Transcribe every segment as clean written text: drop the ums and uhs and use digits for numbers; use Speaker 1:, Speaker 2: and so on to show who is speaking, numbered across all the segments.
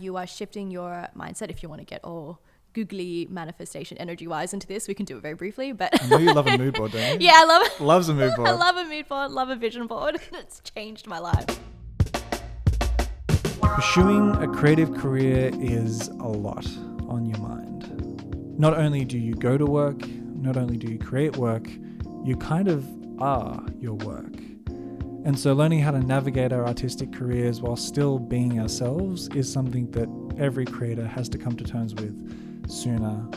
Speaker 1: you are shifting your mindset. If you want to get all googly manifestation energy wise into this, we can do it very briefly. But
Speaker 2: I know you love a mood board, don't you?
Speaker 1: Yeah, I love it.
Speaker 2: Loves a mood board.
Speaker 1: I love a mood board, love a vision board. It's changed my life.
Speaker 2: Pursuing a creative career is a lot on your mind. Not only do you go to work, not only do you create work, you kind of are your work. And so learning how to navigate our artistic careers while still being ourselves is something that every creator has to come to terms with sooner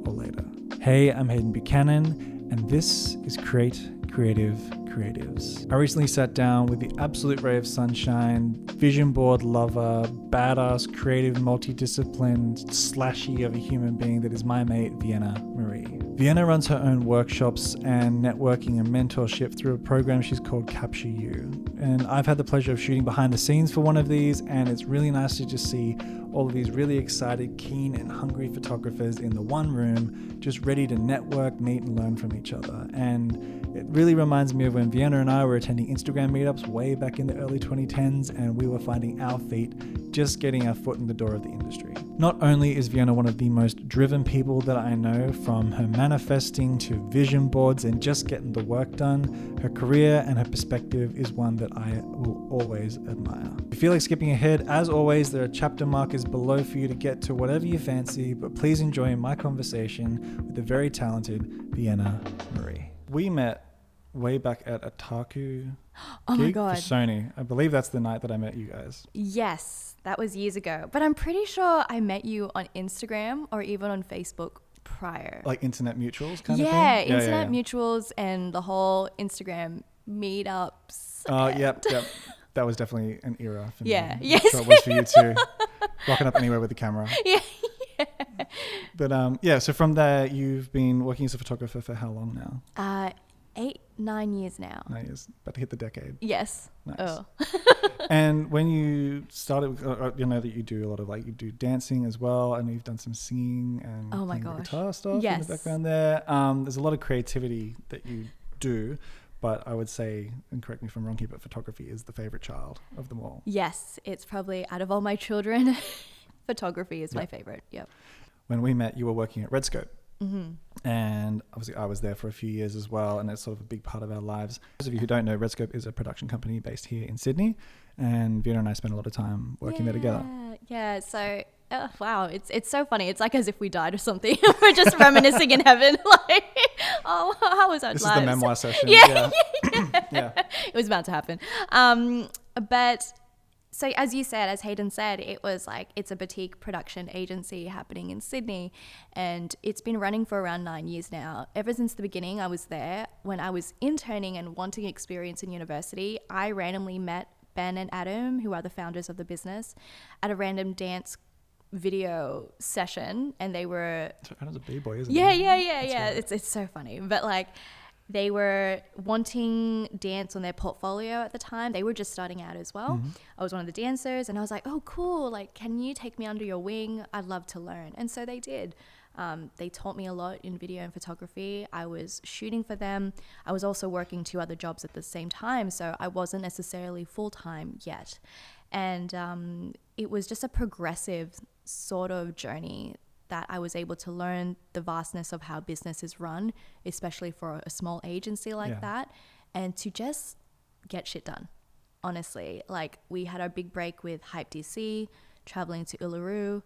Speaker 2: or later. Hey, I'm Hayden Buchanan, and this is Create Creative Creatives. I recently sat down with the absolute ray of sunshine, vision board lover, badass, creative, multidisciplined, slashy of a human being that is my mate, Vienna Marie. Vienna runs her own workshops and networking and mentorship through a program she's called Capture You. And I've had the pleasure of shooting behind the scenes for one of these, and it's really nice to just see all of these really excited, keen and hungry photographers in the one room, just ready to network, meet and learn from each other. And it really reminds me of when Vienna and I were attending Instagram meetups way back in the early 2010s, and we were finding our feet just getting our foot in the door of the industry. Not only is Vienna one of the most driven people that I know, from her manifesting to vision boards and just getting the work done, her career and her perspective is one that I will always admire. If you feel like skipping ahead, as always, there are chapter markers below for you to get to whatever you fancy, but please enjoy my conversation with the very talented Vienna Marie. We met way back at a Taku gig for Sony. I believe that's the night that I met you guys.
Speaker 1: Yes, that was years ago. But I'm pretty sure I met you on Instagram or even on Facebook prior.
Speaker 2: Like internet mutuals kind of thing?
Speaker 1: Yeah, internet mutuals and the whole Instagram meetups.
Speaker 2: Yep. That was definitely an era for me.
Speaker 1: Yeah,
Speaker 2: I'm sure it was for you too. Rocking up anywhere with the camera.
Speaker 1: Yeah.
Speaker 2: But so from there, you've been working as a photographer for how long now?
Speaker 1: 9 years now.
Speaker 2: 9 years, about to hit the decade.
Speaker 1: Yes.
Speaker 2: Nice.
Speaker 1: Oh.
Speaker 2: And when you started, you know that you do a lot of you do dancing as well. I know you've done some singing and playing the guitar stuff in the background there. There's a lot of creativity that you do, but I would say, and correct me if I'm wrong here, but photography is the favorite child of them all.
Speaker 1: Yes, it's probably out of all my children, photography is my favorite. Yep.
Speaker 2: When we met, you were working at Redscope.
Speaker 1: Mm-hmm.
Speaker 2: And obviously I was there for a few years as well, and it's sort of a big part of our lives. Those of you who don't know, Redscope is a production company based here in Sydney, and Vienna and I spent a lot of time working there together.
Speaker 1: Yeah, so wow, it's so funny. It's like as if we died or something. We're just reminiscing in heaven, like, oh, how was our lives?
Speaker 2: This is the memoir session.
Speaker 1: Yeah.
Speaker 2: It
Speaker 1: was about to happen. But so as you said, as Hayden said, it was like, it's a boutique production agency happening in Sydney, and it's been running for around 9 years now. Ever since the beginning, I was there. When I was interning and wanting experience in university, I randomly met Ben and Adam, who are the founders of the business, at a random dance video session, and they were...
Speaker 2: So Adam's a b-boy, isn't
Speaker 1: he? Yeah.
Speaker 2: Right.
Speaker 1: It's so funny. But they were wanting dance on their portfolio at the time. They were just starting out as well. Mm-hmm. I was one of the dancers, and I was like, oh, cool. Can you take me under your wing? I'd love to learn. And so they did. They taught me a lot in video and photography. I was shooting for them. I was also working 2 other jobs at the same time, so I wasn't necessarily full-time yet. And it was just a progressive sort of journey that I was able to learn the vastness of how business is run, especially for a small agency like that, and to just get shit done. Honestly, we had our big break with Hype DC, traveling to Uluru,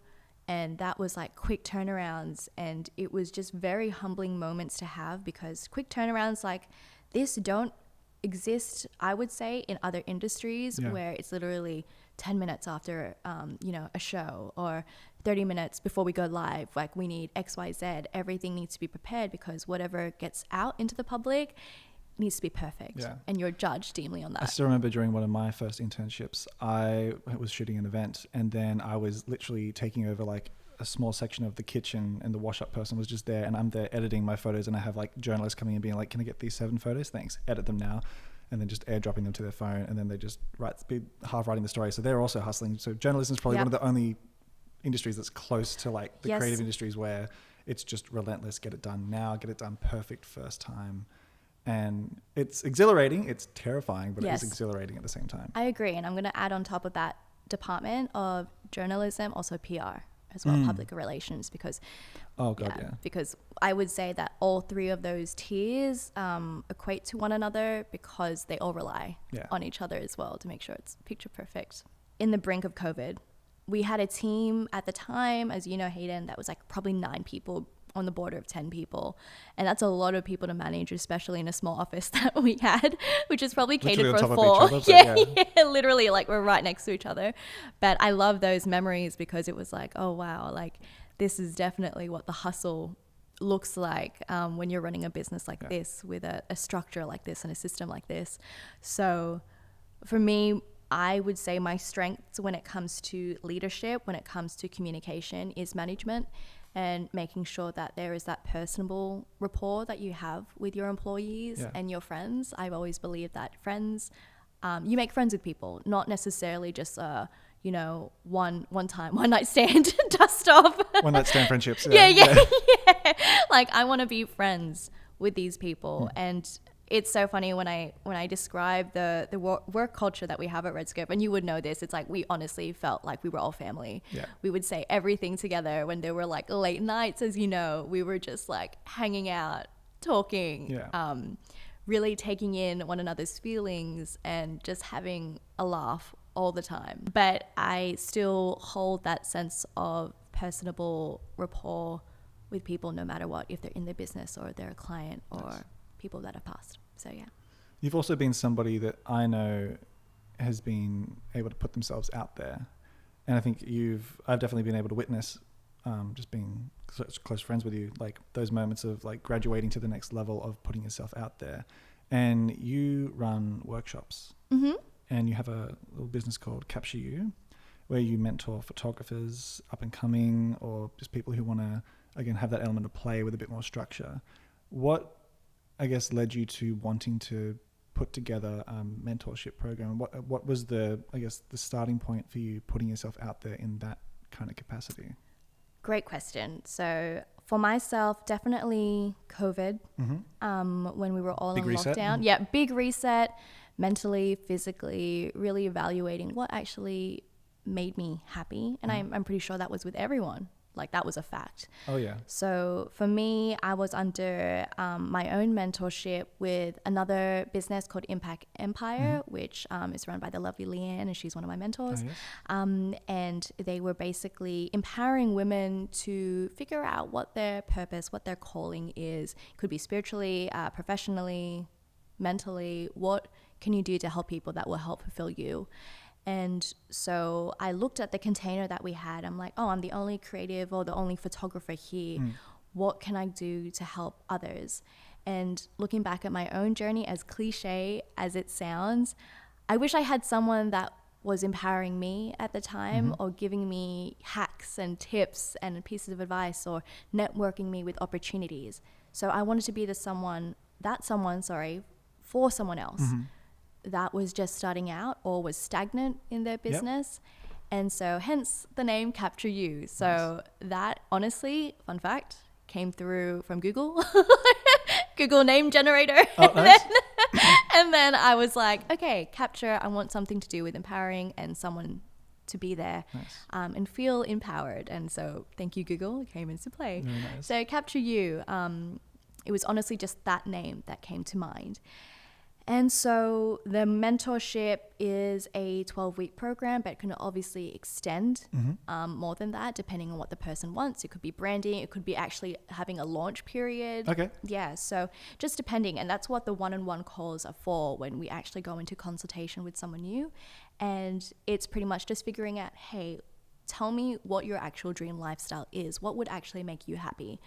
Speaker 1: and that was quick turnarounds, and it was just very humbling moments to have, because quick turnarounds like this don't exist, I would say, in other industries where it's literally 10 minutes after a show, or 30 minutes before we go live. We need XYZ. Everything needs to be prepared, because whatever gets out into the public needs to be perfect. Yeah. And you're judged deeply on that.
Speaker 2: I still remember during one of my first internships, I was shooting an event, and then I was literally taking over a small section of the kitchen, and the wash-up person was just there, and I'm there editing my photos, and I have journalists coming in being like, can I get these 7 photos? Thanks. Edit them now. And then just airdropping them to their phone, and then they just half writing the story. So they're also hustling. So journalism is probably one of the only industries that's close to the creative industries, where it's just relentless. Get it done now, get it done perfect first time. And it's exhilarating. It's terrifying, but it is exhilarating at the same time.
Speaker 1: I agree. And I'm going to add on top of that, department of journalism, also PR as well, public relations, because because I would say that all three of those tiers equate to one another because they all rely on each other as well to make sure it's picture perfect. In the brink of COVID, we had a team at the time, as you know, Hayden, that was like probably 9 people on the border of 10 people. And that's a lot of people to manage, especially in a small office that we had, which is probably catered for 4. Literally, like we're right next to each other. But I love those memories because it was like, oh, wow, like this is definitely what the hustle looks like when you're running a business like this with a structure like this and a system like this. So for me, I would say my strengths when it comes to leadership, when it comes to communication, is management and making sure that there is that personable rapport that you have with your employees and your friends. I've always believed that friends, you make friends with people, not necessarily just one night stand dust off.
Speaker 2: One night stand friendships.
Speaker 1: Yeah. Like I want to be friends with these people. And it's so funny when I describe the work culture that we have at Redscope, and you would know this, it's like we honestly felt like we were all family. We would say everything together. When there were like late nights, as you know, we were just like hanging out, talking, really taking in one another's feelings and just having a laugh all the time. But I still hold that sense of personable rapport with people no matter what, if they're in their business or they're a client or people that have passed. So
Speaker 2: you've also been somebody that I know has been able to put themselves out there, and I think I've definitely been able to witness just being such close friends with you, like those moments of like graduating to the next level of putting yourself out there. And you run workshops and you have a little business called Capture You, where you mentor photographers up and coming, or just people who want to again have that element of play with a bit more structure. What I guess led you to wanting to put together a mentorship program? What was the starting point for you putting yourself out there in that kind of capacity?
Speaker 1: Great question. So for myself, definitely COVID, when we were all in lockdown. Big reset, mentally, physically, really evaluating what actually made me happy. And I'm pretty sure that was with everyone. Like that was a fact.
Speaker 2: Oh yeah.
Speaker 1: So for me, I was under my own mentorship with another business called Impact Empire, which is run by the lovely Leanne, and she's one of my mentors. Oh, yes. And they were basically empowering women to figure out what their purpose, what their calling is. Could be spiritually, professionally, mentally. What can you do to help people that will help fulfill you? And so I looked at the container that we had. I'm like, oh, I'm the only creative or the only photographer here. What can I do to help others? And looking back at my own journey, as cliche as it sounds, I wish I had someone that was empowering me at the time or giving me hacks and tips and pieces of advice or networking me with opportunities. So I wanted to be for someone else. That was just starting out or was stagnant in their business. And so hence the name Capture You. So that honestly, fun fact, came through from Google, Google name generator. Oh, nice. And then I was like, okay, Capture, I want something to do with empowering and someone to be there and feel empowered. And so thank you, Google, it came into play. Very nice. So Capture You, it was honestly just that name that came to mind. And so the mentorship is a 12-week program, but it can obviously extend more than that, depending on what the person wants. It could be branding. It could be actually having a launch period. Okay. Yeah, so just depending. And that's what the one-on-one calls are for when we actually go into consultation with someone new. And it's pretty much just figuring out, hey, tell me what your actual dream lifestyle is. What would actually make you happy?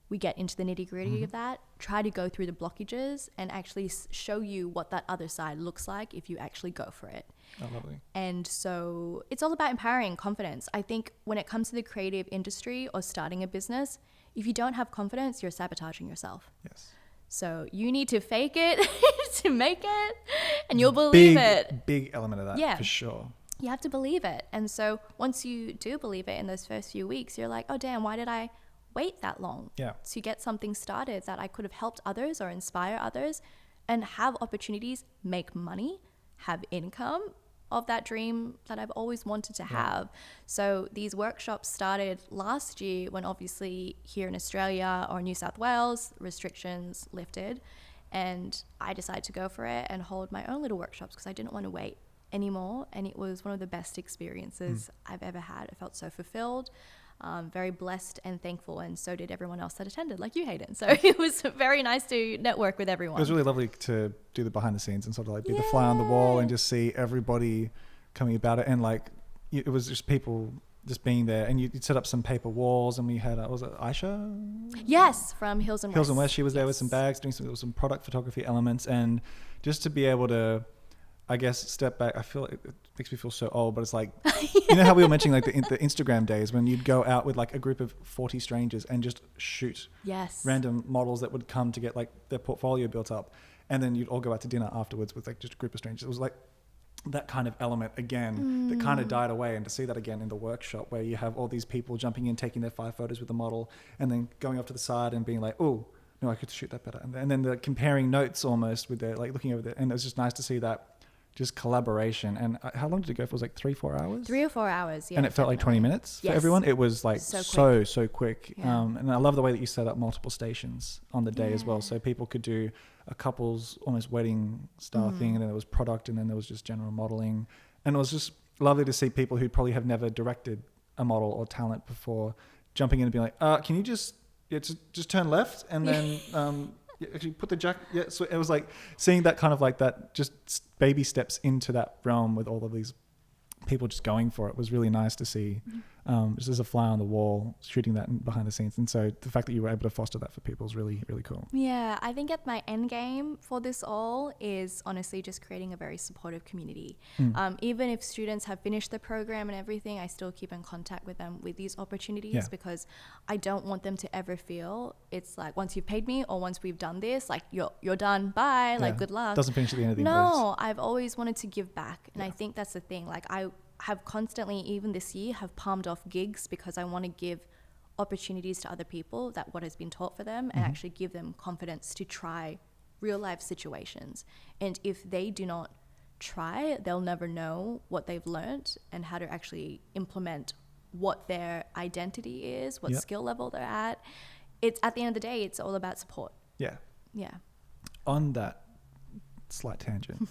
Speaker 1: We get into the nitty-gritty of that, try to go through the blockages and actually show you what that other side looks like if you actually go for it. Oh, lovely. And so it's all about empowering confidence. I think when it comes to the creative industry or starting a business, if you don't have confidence, you're sabotaging yourself. Yes. So you need to fake it to make it, and you'll believe it. Big element of that, for sure. You have to believe it. And so once you do believe it in those first few weeks, you're like, oh, damn, why did I wait that long to get something started that I could have helped others or inspire others and have opportunities, make money, have income, of that dream that I've always wanted to have. So these workshops started last year when obviously here in Australia or New South Wales, restrictions lifted, and I decided to go for it and hold my own little workshops because I didn't want to wait anymore. And it was one of the best experiences I've ever had. I felt so fulfilled, very blessed and thankful, and so did everyone else that attended, like you, Hayden. So it was very nice to network with everyone.
Speaker 2: It was really lovely to do the behind the scenes and sort of like be the fly on the wall and just see everybody coming about it. And like, it was just people just being there, and you'd set up some paper walls, and we had, was it Aisha?
Speaker 1: Yes, from Hills and West.
Speaker 2: She was there with some bags, doing some product photography elements, and just to be able to, I guess, step back. I feel it makes me feel so old, but it's like, you know how we were mentioning like the Instagram days when you'd go out with like a group of 40 strangers and just shoot random models that would come to get like their portfolio built up, and then you'd all go out to dinner afterwards with like just a group of strangers. It was like that kind of element again that kind of died away, and to see that again in the workshop where you have all these people jumping in, taking their 5 photos with the model, and then going off to the side and being like, oh no, I could shoot that better, and then the comparing notes almost with their like looking over there, and it was just nice to see that just collaboration. And how long did it go for? It was like 3-4 hours?
Speaker 1: 3 or 4 hours, yeah.
Speaker 2: And it felt like 20 minutes for everyone. It was like so quick.
Speaker 1: Yeah.
Speaker 2: And I love the way that you set up multiple stations on the day as well. So people could do a couple's almost wedding style thing, and then there was product, and then there was just general modeling. And it was just lovely to see people who probably have never directed a model or talent before jumping in and being like, can you just turn left, and then actually put the jacket. So it was like seeing that kind of like that, just baby steps into that realm with all of these people just going for it was really nice to see. Just as a fly on the wall, shooting that behind the scenes. And so the fact that you were able to foster that for people is really, really cool.
Speaker 1: Yeah, I think at my end game for this all is honestly just creating a very supportive community. Even if students have finished the program and everything, I still keep in contact with them with these opportunities because I don't want them to ever feel it's like once you've paid me or once we've done this, like you're done, bye, like good luck.
Speaker 2: Doesn't finish at the end of the invoice.
Speaker 1: No, I've always wanted to give back, and I think that's the thing. Like I have constantly, even this year, have palmed off gigs because I want to give opportunities to other people that what has been taught for them and actually give them confidence to try real life situations. And if they do not try, they'll never know what they've learned and how to actually implement what their identity is, what skill level they're at. It's at the end of the day, it's all about support.
Speaker 2: Yeah.
Speaker 1: Yeah.
Speaker 2: On that slight tangent,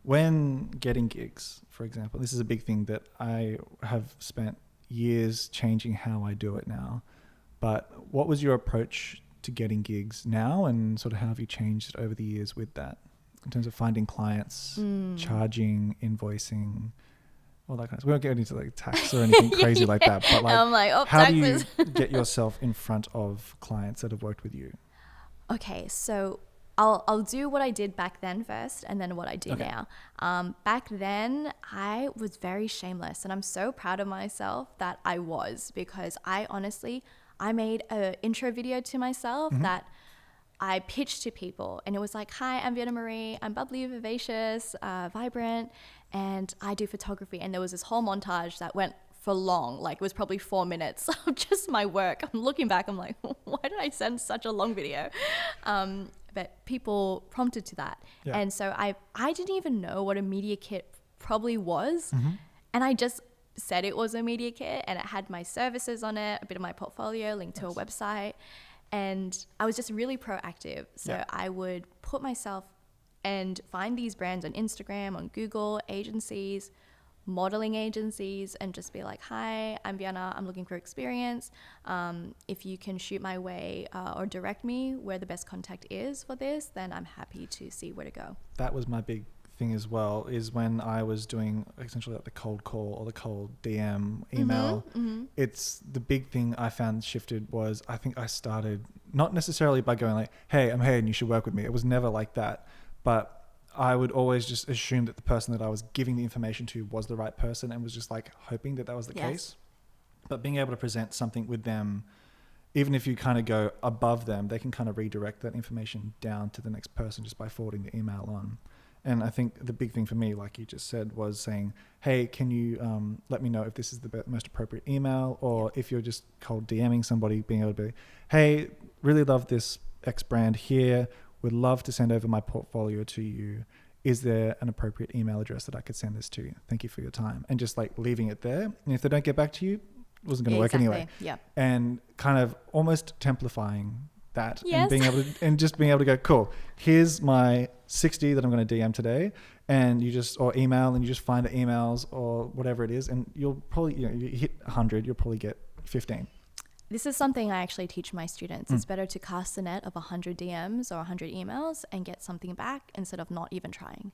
Speaker 2: when getting gigs, for example, this is a big thing that I have spent years changing how I do it now. But what was your approach to getting gigs now, and sort of how have you changed it over the years with that in terms of finding clients, charging, invoicing, all that kind of stuff? We won't get into like tax or anything crazy like that, but like,
Speaker 1: I'm like,
Speaker 2: how taxes. Do you get yourself in front of clients that have worked with you?
Speaker 1: Okay, so I'll do what I did back then first, and then what I do now. Back then, I was very shameless, and I'm so proud of myself that I was, because I made an intro video to myself that I pitched to people, and it was like, hi, I'm Vienna Marie. I'm bubbly, vivacious, vibrant, and I do photography. And there was this whole montage that went for long, like it was probably 4 minutes of just my work. I'm looking back, I'm like, why did I send such a long video? But people prompted to that. Yeah. And so I didn't even know what a media kit probably was. And I just said it was a media kit, and it had my services on it, a bit of my portfolio, linked to a website. And I was just really proactive. So I would put myself and find these brands on Instagram, on Google, agencies, modeling agencies, and just be like, hi, I'm Vienna, I'm looking for experience. If you can shoot my way or direct me where the best contact is for this, then I'm happy to see where to go. That
Speaker 2: was my big thing as well, is when I was doing essentially like the cold call or the cold DM email. It's the big thing I found shifted was, I think I started not necessarily by going like, hey, I'm Hayden, you should work with me. It was never like that. But I would always just assume that the person that I was giving the information to was the right person, and was just like hoping that was the case. But being able to present something with them, even if you kind of go above them, they can kind of redirect that information down to the next person just by forwarding the email on. And I think the big thing for me, like you just said, was saying, hey, can you let me know if this is the most appropriate email, or if you're just cold DMing somebody, being able to be, hey, really love this X brand here. Would love to send over my portfolio to you. is there an appropriate email address that I could send this to? Thank you for your time. And just like leaving it there. And if they don't get back to you, it wasn't going to work anyway.
Speaker 1: Yeah.
Speaker 2: And kind of almost templifying that
Speaker 1: Yes.
Speaker 2: and being able to, and just being able to go, cool, here's my 60 that I'm going to DM today. And you just, or email, and you just find the emails or whatever it is. And you'll probably, you hit 100, you'll probably get 15.
Speaker 1: This is something I actually teach my students. It's better to cast the net of 100 DMs or 100 emails and get something back instead of not even trying.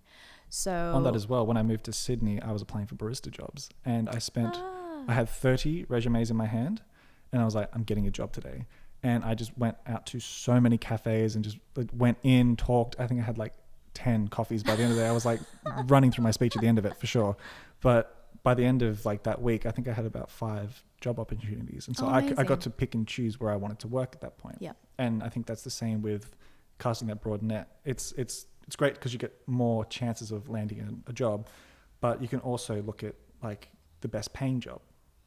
Speaker 1: So
Speaker 2: On that as well, when I moved to Sydney, I was applying for barista jobs, and I had 30 resumes in my hand, and I was like, I'm getting a job today. And I just went out to so many cafes and just went in, talked. I think I had like 10 coffees by the end of the day. I was like running through my speech at the end of it for sure. But by the end of like that week, I think I had about 5 job opportunities. And so I got to pick and choose where I wanted to work at that point.
Speaker 1: Yeah.
Speaker 2: And I think that's the same with casting that broad net. It's great because you get more chances of landing a job, but you can also look at like the best paying job.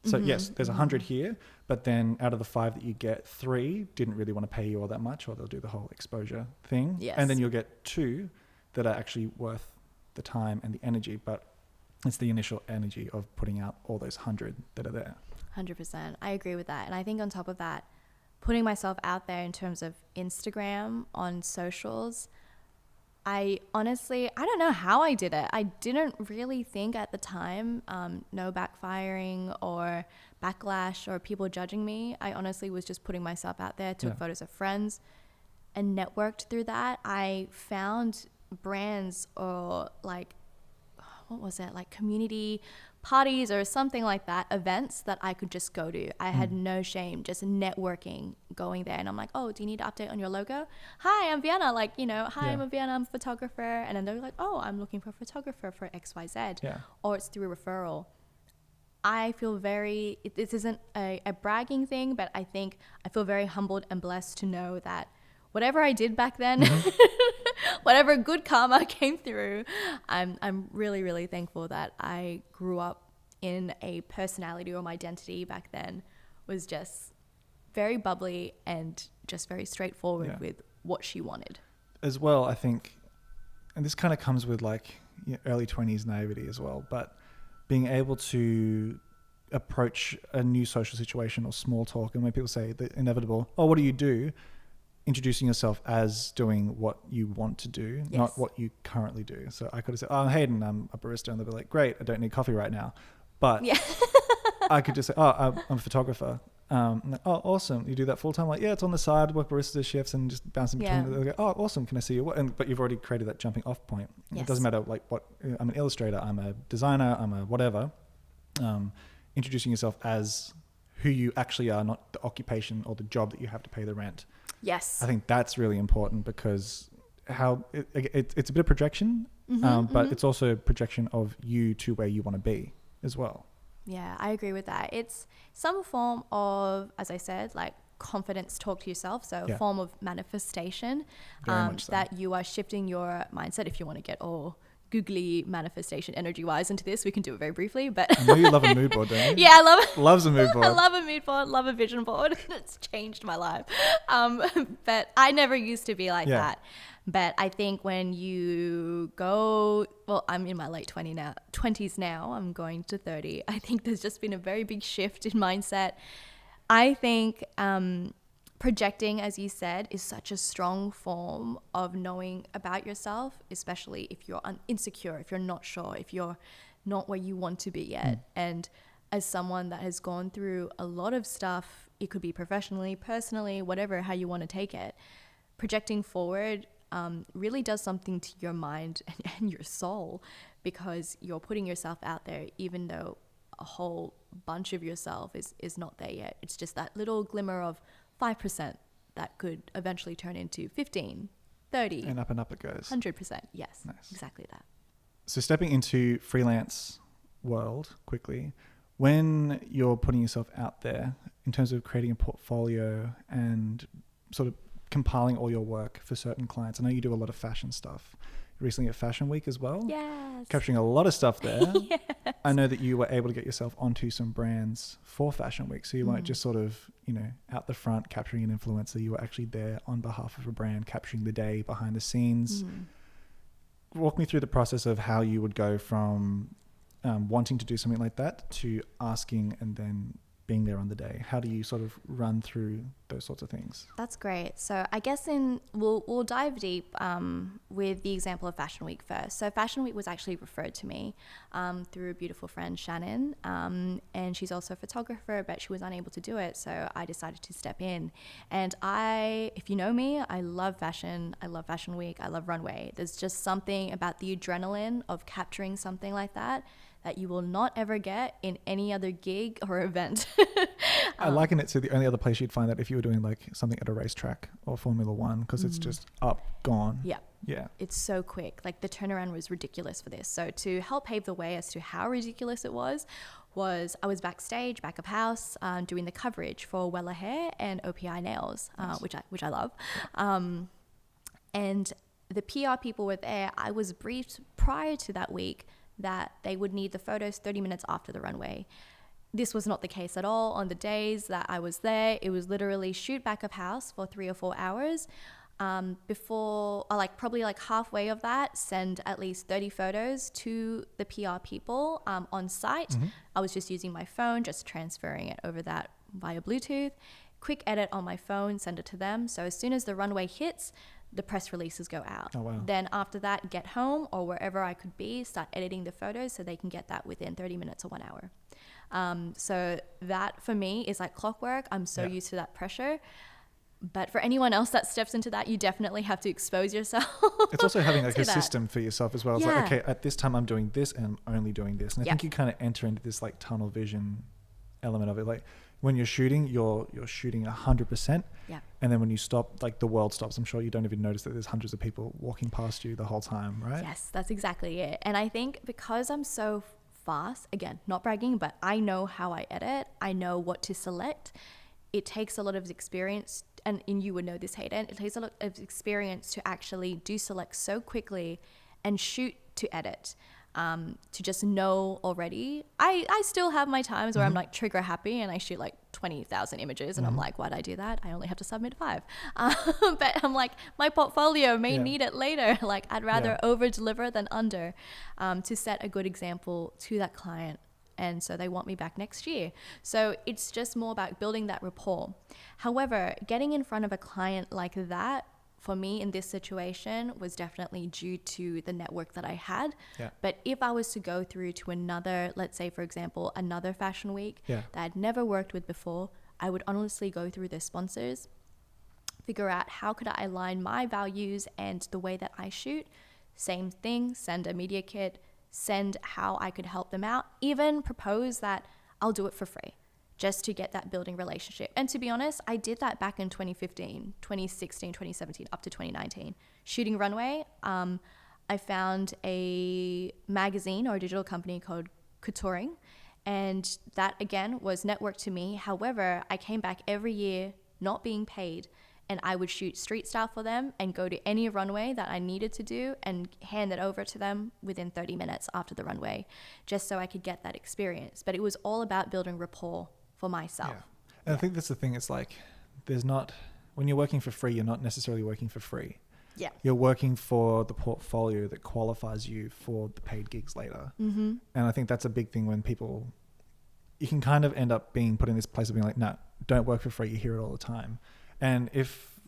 Speaker 2: So yes, there's 100 here, but then out of the 5 that you get, 3 didn't really want to pay you all that much, or they'll do the whole exposure thing.
Speaker 1: Yes.
Speaker 2: And then you'll get 2 that are actually worth the time and the energy, but it's the initial energy of putting out all those 100 that are there.
Speaker 1: 100%. I agree with that. And I think on top of that, putting myself out there in terms of Instagram on socials, I honestly, I don't know how I did it. I didn't really think at the time, no backfiring or backlash or people judging me. I honestly was just putting myself out there, took photos of friends and networked through that. I found brands or like, what was it? Like community parties or something like that, events that I could just go to. I had no shame, just networking, going there. And I'm like, oh, do you need to update on your logo? Hi, I'm Vienna. Like, hi, I'm Vienna, I'm a photographer. And then they're like, oh, I'm looking for a photographer for XYZ.
Speaker 2: Yeah.
Speaker 1: Or it's through referral. I feel this isn't a bragging thing, but I think I feel very humbled and blessed to know that whatever I did back then, whatever good karma came through, I'm really, really thankful that I grew up in a personality, or my identity back then was just very bubbly and just very straightforward with what she wanted.
Speaker 2: As well, I think, and this kind of comes with like early 20s naivety as well, but being able to approach a new social situation or small talk, and when people say the inevitable, oh, what do you do? Introducing yourself as doing what you want to do, not what you currently do. So I could have said, oh, Hayden, I'm a barista. And they'll be like, great, I don't need coffee right now. But I could just say, oh, I'm a photographer. Like, oh, awesome. You do that full time? Like, yeah, it's on the side, work barista shifts and just bouncing between. They'll go, oh, awesome. Can I see you? But you've already created that jumping off point. Yes. It doesn't matter like what, I'm an illustrator, I'm a designer, I'm a whatever. Introducing yourself as who you actually are, not the occupation or the job that you have to pay the rent.
Speaker 1: Yes.
Speaker 2: I think that's really important because it's a bit of projection, but it's also projection of you to where you want to be as well.
Speaker 1: Yeah, I agree with that. It's some form of, as I said, like confidence talk to yourself. So a form of manifestation that you are shifting your mindset. If you want to get all googly manifestation energy wise into this, we can do it very briefly, but
Speaker 2: I know you love a mood board, don't you?
Speaker 1: Yeah, I love it.
Speaker 2: Loves a mood board.
Speaker 1: I love a mood board, love a vision board. It's changed my life. But I never used to be like that. But I think when you go, well, I'm in my late 20s now, I'm going to 30. I think there's just been a very big shift in mindset. I think projecting, as you said, is such a strong form of knowing about yourself, especially if you're insecure, if you're not sure, if you're not where you want to be yet. And as someone that has gone through a lot of stuff, it could be professionally, personally, whatever, how you want to take it, projecting forward really does something to your mind and your soul, because you're putting yourself out there, even though a whole bunch of yourself is not there yet. It's just that little glimmer of 5% that could eventually turn into 15, 30.
Speaker 2: And up it goes.
Speaker 1: 100%. Yes,
Speaker 2: nice.
Speaker 1: Exactly that.
Speaker 2: So stepping into freelance world quickly, when you're putting yourself out there in terms of creating a portfolio and sort of compiling all your work for certain clients, I know you do a lot of fashion stuff. Recently at Fashion Week as well.
Speaker 1: Yes.
Speaker 2: Capturing a lot of stuff there.
Speaker 1: Yes.
Speaker 2: I know that you were able to get yourself onto some brands for Fashion Week. So you weren't just sort of, out the front capturing an influencer. You were actually there on behalf of a brand, capturing the day behind the scenes. walk me through the process of how you would go from wanting to do something like that to asking and then being there on the day. How do you sort of run through those sorts of things?
Speaker 1: That's great. So I guess we'll dive deep with the example of Fashion Week first. So Fashion Week was actually referred to me through a beautiful friend, Shannon, and she's also a photographer, but she was unable to do it. So I decided to step in. And if you know me, I love fashion. I love Fashion Week. I love runway. There's just something about the adrenaline of capturing something like that you will not ever get in any other gig or event.
Speaker 2: I liken it to the only other place you'd find that if you were doing like something at a racetrack or Formula One, because it's just up, gone.
Speaker 1: Yeah. It's so quick. Like the turnaround was ridiculous for this. So to help pave the way as to how ridiculous it was I was backstage, back of house, doing the coverage for Wella Hair and OPI Nails, nice. which I love. And the PR people were there. I was briefed prior to that week that they would need the photos 30 minutes after the runway. This was not the case at all. On the days that I was there, it was literally shoot back of house for 3 or 4 hours. Before, probably halfway of that, send at least 30 photos to the PR people on site. Mm-hmm. I was just using my phone, just transferring it over that via Bluetooth. Quick edit on my phone, send it to them. So as soon as the runway hits, the press releases go out.
Speaker 2: Oh, wow.
Speaker 1: Then after that, get home or wherever I could be, start editing the photos so they can get that within 30 minutes or 1 hour. So that for me is like clockwork. I'm so used to that pressure. But for anyone else that steps into that, you definitely have to expose yourself.
Speaker 2: It's also having like a system for yourself as well. It's like, okay, at this time I'm doing this and I'm only doing this. And I think you kind of enter into this like tunnel vision element of it. Like when you're shooting, you're shooting 100%.
Speaker 1: Yeah.
Speaker 2: And then when you stop, like the world stops. I'm sure you don't even notice that there's hundreds of people walking past you the whole time, right?
Speaker 1: Yes, that's exactly it. And I think because I'm so fast, again, not bragging, but I know how I edit. I know what to select. It takes a lot of experience, and you would know this, Hayden, it takes a lot of experience to actually do select so quickly and shoot to edit. To just know already. I still have my times where I'm like trigger happy and I shoot like 20,000 images and I'm like, why'd I do that? I only have to submit 5. But I'm like, my portfolio may need it later. Like I'd rather over deliver than under, to set a good example to that client. And so they want me back next year. So it's just more about building that rapport. However, getting in front of a client like that, for me in this situation, was definitely due to the network that I had. Yeah. But if I was to go through to another, let's say, for example, another fashion week that I'd never worked with before, I would honestly go through their sponsors, figure out how could I align my values and the way that I shoot. Same thing, send a media kit, send how I could help them out, even propose that I'll do it for free, just to get that building relationship. And to be honest, I did that back in 2015, 2016, 2017, up to 2019. Shooting runway, I found a magazine or a digital company called Coutouring, and that again was networked to me. However, I came back every year not being paid, and I would shoot street style for them and go to any runway that I needed to do and hand it over to them within 30 minutes after the runway, just so I could get that experience. But it was all about building rapport for myself.
Speaker 2: Yeah. And I think that's the thing. It's like, when you're working for free, you're not necessarily working for free.
Speaker 1: Yeah.
Speaker 2: You're working for the portfolio that qualifies you for the paid gigs later. Mm-hmm. And I think that's a big thing when you can kind of end up being put in this place of being like, no, don't work for free. You hear it all the time. And if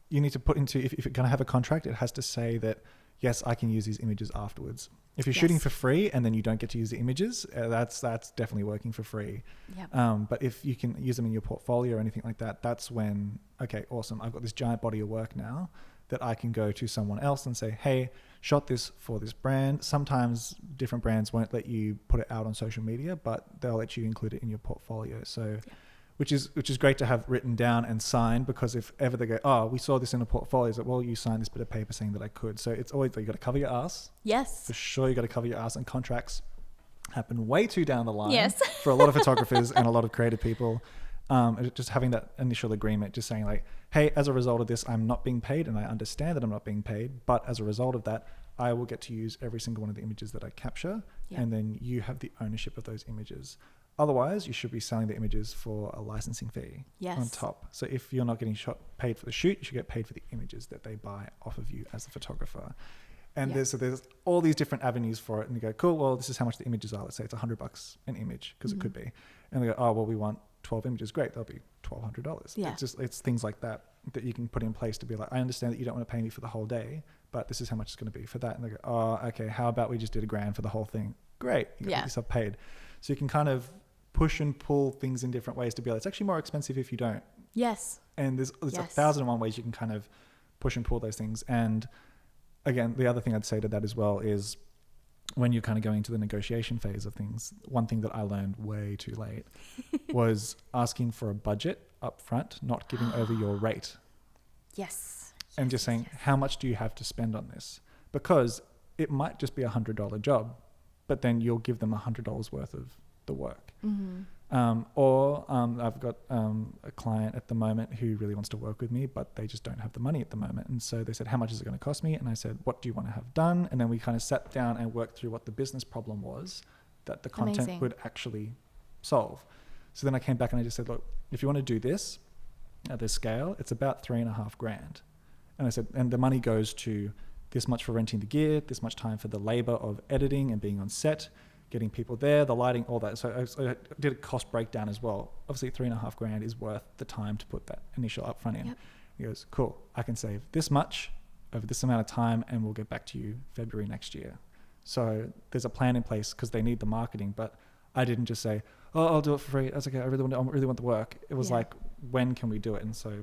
Speaker 2: you need to if you're going to have a contract, it has to say that, yes, I can use these images afterwards. If you're shooting for free and then you don't get to use the images, that's definitely working for free. Yep. But if you can use them in your portfolio or anything like that, that's when, okay, awesome. I've got this giant body of work now that I can go to someone else and say, hey, shot this for this brand. Sometimes different brands won't let you put it out on social media, but they'll let you include it in your portfolio. So, which is great to have written down and signed, because if ever they go, oh, we saw this in a portfolio, it's like, well, you signed this bit of paper saying that I could. So it's always like, you got to cover your ass.
Speaker 1: Yes.
Speaker 2: For sure, you got to cover your ass, and contracts happen way too down the line.
Speaker 1: Yes.
Speaker 2: For a lot of photographers and a lot of creative people. Just having that initial agreement, just saying like, hey, as a result of this, I'm not being paid, and I understand that I'm not being paid, but as a result of that, I will get to use every single one of the images that I capture, and then you have the ownership of those images. Otherwise, you should be selling the images for a licensing fee on top. So if you're not getting paid for the shoot, you should get paid for the images that they buy off of you as a photographer. And there's all these different avenues for it. And you go, cool, well, this is how much the images are. Let's say it's $100 an image, because it could be. And they go, oh, well, we want 12 images. Great, that'll be $1,200.
Speaker 1: Yeah.
Speaker 2: It's things like that you can put in place to be like, I understand that you don't want to pay me for the whole day, but this is how much it's going to be for that. And they go, oh, okay, how about we just did $1,000 for the whole thing? Great, you got yourself paid. So you can kind of push and pull things in different ways to be like, it's actually more expensive if you don't.
Speaker 1: Yes.
Speaker 2: And there's 1,001 ways you can kind of push and pull those things. And again, the other thing I'd say to that as well is when you're kind of going into the negotiation phase of things, one thing that I learned way too late was asking for a budget up front, not giving over your rate.
Speaker 1: Yes.
Speaker 2: And just saying, how much do you have to spend on this? Because it might just be $100 job, but then you'll give them $100 worth of the work. I've got a client at the moment who really wants to work with me, but they just don't have the money at the moment. And so they said, how much is it going to cost me? And I said, what do you want to have done? And then we kind of sat down and worked through what the business problem was that the content would actually solve. So then I came back and I just said, look, if you want to do this at this scale, it's about $3,500. And I said, and the money goes to this much for renting the gear, this much time for the labor of editing and being on set, getting people there, the lighting, all that. So I did a cost breakdown as well. Obviously $3,500 is worth the time to put that initial upfront in. Yep. He goes, cool, I can save this much over this amount of time and we'll get back to you February next year. So there's a plan in place because they need the marketing, but I didn't just say, oh, I'll do it for free. That's okay. I really want the work. It was like, when can we do it? And so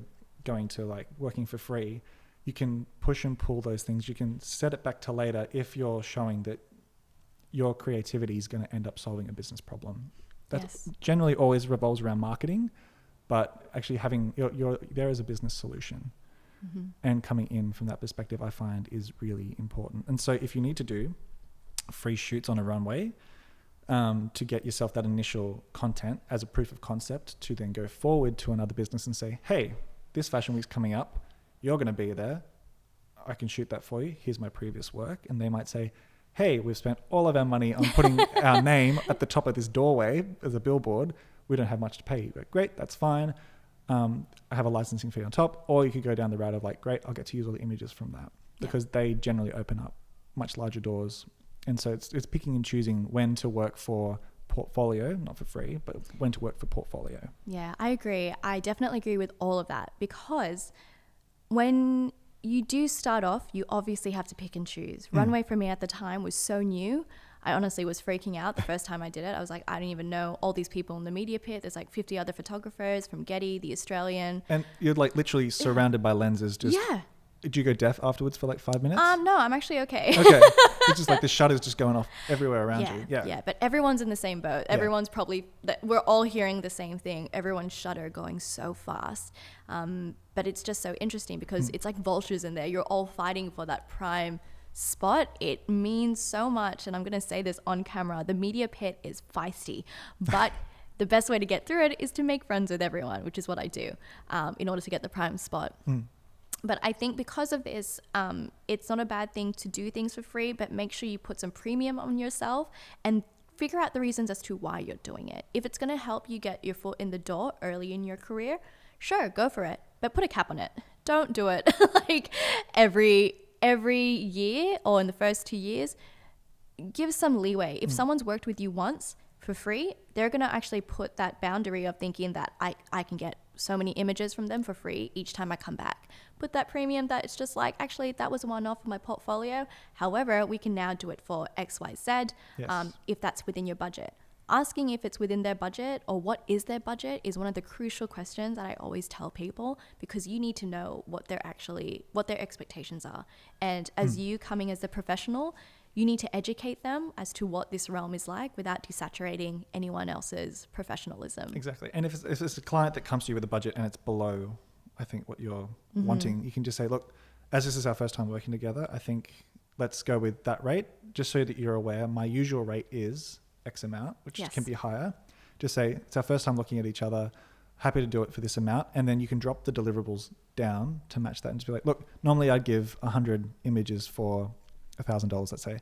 Speaker 2: going to like working for free, you can push and pull those things. You can set it back to later if you're showing that your creativity is going to end up solving a business problem. That generally always revolves around marketing, but actually having your there as a business solution and coming in from that perspective, I find is really important. And so if you need to do free shoots on a runway to get yourself that initial content as a proof of concept to then go forward to another business and say, hey, this fashion week's coming up. You're going to be there. I can shoot that for you. Here's my previous work. And they might say, hey, we've spent all of our money on putting our name at the top of this doorway as a billboard. We don't have much to pay you. Go, great, that's fine. I have a licensing fee on top. Or you could go down the route of like, great, I'll get to use all the images from that. Because they generally open up much larger doors. And so it's picking and choosing when to work for portfolio, not for free, but when to work for portfolio.
Speaker 1: Yeah, I agree. I definitely agree with all of that, because when you do start off, you obviously have to pick and choose. Runway for me at the time was so new. I honestly was freaking out the first time I did it. I was like, I don't even know all these people in the media pit. There's like 50 other photographers from Getty, The Australian.
Speaker 2: And you're like literally surrounded by lenses. Just Did you go deaf afterwards for like 5 minutes?
Speaker 1: No, I'm actually okay.
Speaker 2: Okay. It's just like the shutters just going off everywhere around you.
Speaker 1: Yeah, but everyone's in the same boat. Everyone's probably, we're all hearing the same thing. Everyone's shutter going so fast. But it's just so interesting because it's like vultures in there. You're all fighting for that prime spot. It means so much. And I'm going to say this on camera. The media pit is feisty, but the best way to get through it is to make friends with everyone, which is what I do in order to get the prime spot. But I think because of this, it's not a bad thing to do things for free, but make sure you put some premium on yourself and figure out the reasons as to why you're doing it. If it's going to help you get your foot in the door early in your career, sure, go for it, but put a cap on it. Don't do it like every year or in the first 2 years. Give some leeway. If someone's worked with you once for free, they're going to actually put that boundary of thinking that I can get so many images from them for free each time I come back. Put that premium that it's just like, actually, that was a one-off for my portfolio. However, we can now do it for XYZ if that's within your budget. Asking if it's within their budget or what is their budget is one of the crucial questions that I always tell people, because you need to know what their expectations are. And as you coming as a professional, you need to educate them as to what this realm is like without desaturating anyone else's professionalism.
Speaker 2: Exactly. And if it's a client that comes to you with a budget and it's below, I think, what you're wanting, you can just say, look, as this is our first time working together, I think let's go with that rate, just so that you're aware. My usual rate is X amount, which can be higher. Just say, it's our first time looking at each other, happy to do it for this amount. And then you can drop the deliverables down to match that and just be like, look, normally I'd give 100 images for $1,000, let's say,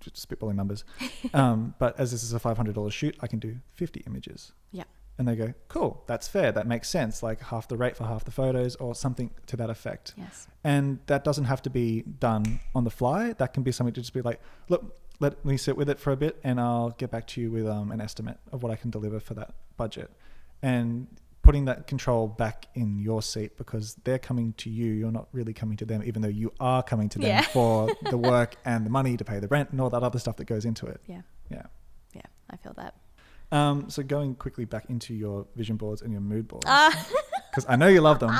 Speaker 2: just spitballing numbers. But as this is a $500 shoot, I can do 50 images.
Speaker 1: Yeah.
Speaker 2: And they go, cool, that's fair. That makes sense. Like half the rate for half the photos or something to that effect.
Speaker 1: Yes.
Speaker 2: And that doesn't have to be done on the fly. That can be something to just be like, look, let me sit with it for a bit and I'll get back to you with an estimate of what I can deliver for that budget. And putting that control back in your seat, because they're coming to you. You're not really coming to them, even though you are coming to them for the work and the money to pay the rent and all that other stuff that goes into it.
Speaker 1: Yeah.
Speaker 2: Yeah.
Speaker 1: Yeah, I feel that.
Speaker 2: So going quickly back into your vision boards and your mood boards, because I know you love them.